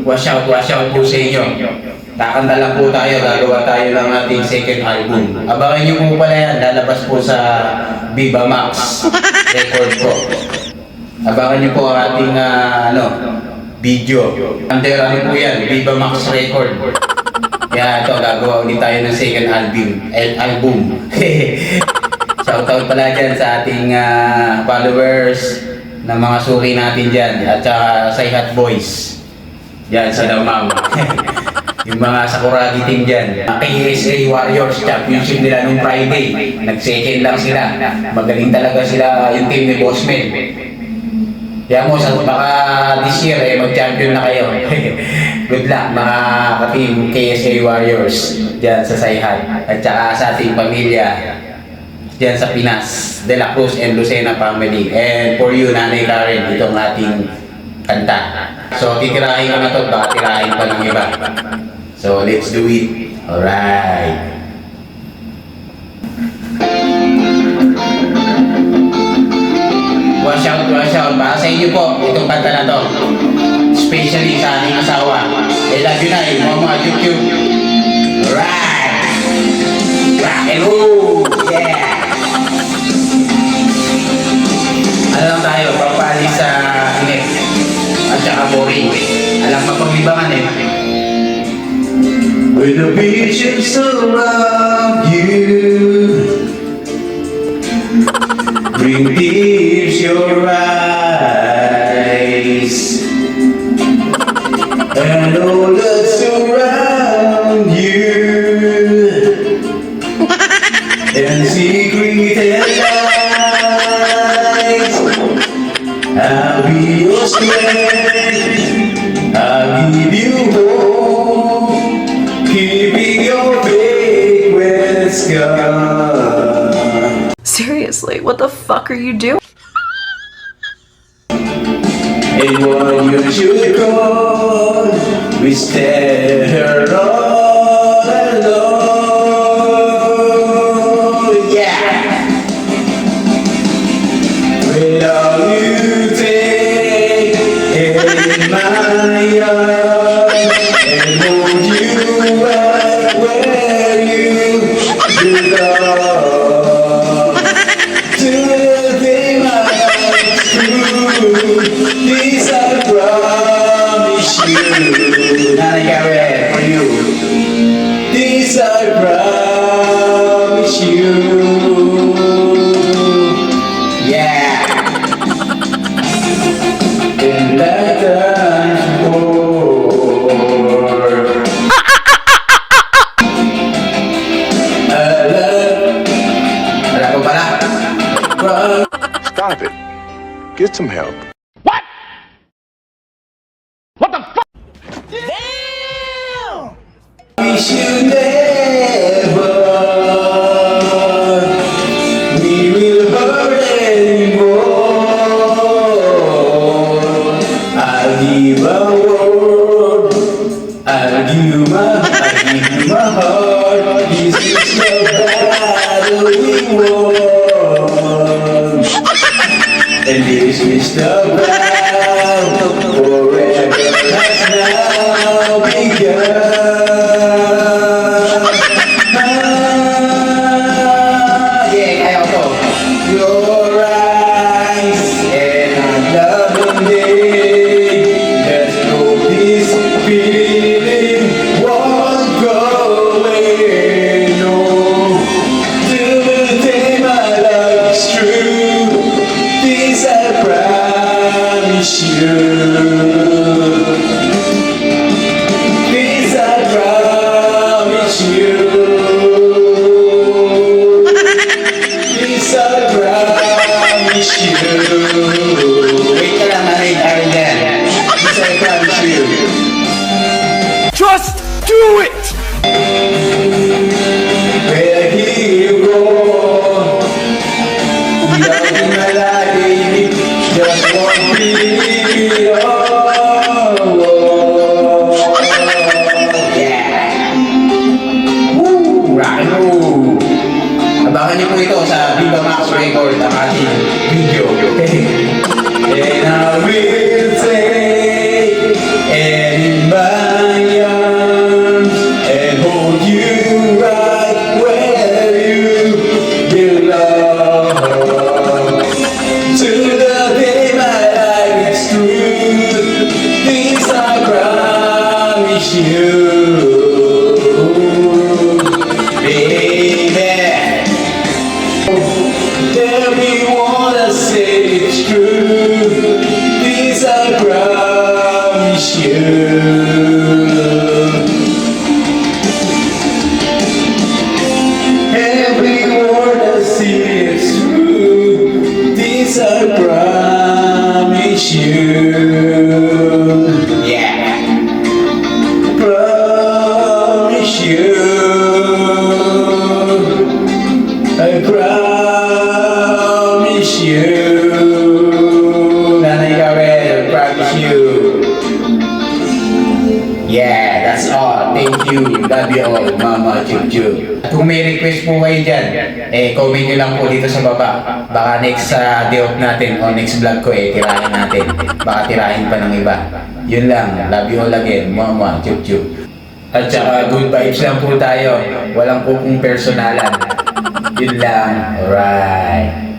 Wash out po sa inyo. Kakanta lang po tayo, gagawa tayo ng ating second album. Abangan nyo po pala yan, lalabas po sa Viva Max record po. Abangan nyo po ang ating video. Under ano po yan, Viva Max record. Kaya ito, gagawa ulit tayo ng second album. Shoutout pala dyan sa ating followers na mga suri natin dyan at saka sa Hot Boys dyan sa Damam. Yung mga Sakuragi team dyan. KSA Warriors Championship nila nung Friday. Nag-second lang sila. Magaling talaga sila yung team ni Bossman. Kaya mo, baka this year mag-champion na kayo. Good luck mga ka-team KSA Warriors dyan sa Sayhat. At saka sa ating pamilya dyan sa Pinas, De La Cruz and Lucena family. And for you, Nanay Karen, itong ating kanta. So, titirahin ko na to, baka tirahin pa ng iba. So, let's do it. Alright. Wash out. Para sa inyo po, itong kanta na to. Especially sa aking asawa. I love you na, mga YouTube. Alright. Rock and roll. Yeah. Ano lang tayo, papali sa init. At saka boring. Alam mapaglibangan eh. When the visions surround you, bring tears your eyes, and all that surround you, and secret and lies. I'll be your strength, I'll give you hope, keeping your faith when it's gone. Seriously, what the fuck are you doing? And what you should call, we stand here all alone. Yeah. When all you take in my arms and hold you right where you belong. To the day my life's through, this I promise you. Nanay Karen, for you. This I promise you. Yeah. And that time's before. Alam ko pala. Stop it. Get some help. Wish you never we will hurt anymore. I'll give a word, I'll give you my heart. This is the battle we won, and this is the battle forever has now begun. Just do it! Where you go, loving my life, just one video. Yeah. Woo! Rock and roll! Abangan niyo po ito sa Viva Max Record ang ating video. And I will take you, baby. Everyone I say it's true. This I promise you. Every word I say is true. This I promise you. Yeah. Promise you. I promise you. Nanay Karel, promise you. Yeah, that's all. Thank you. Love you all, Mama Chup Chup. Kung may request po kayo dyan, comment nyo lang po dito sa baba. Baka next day off natin o next vlog ko tirahin natin. Baka tirahin pa ng iba. Yun lang. Love you all again, Mama Chup Chup. At saka good vibes lang po tayo. Walang po pong personalan. Yun lang. Alright.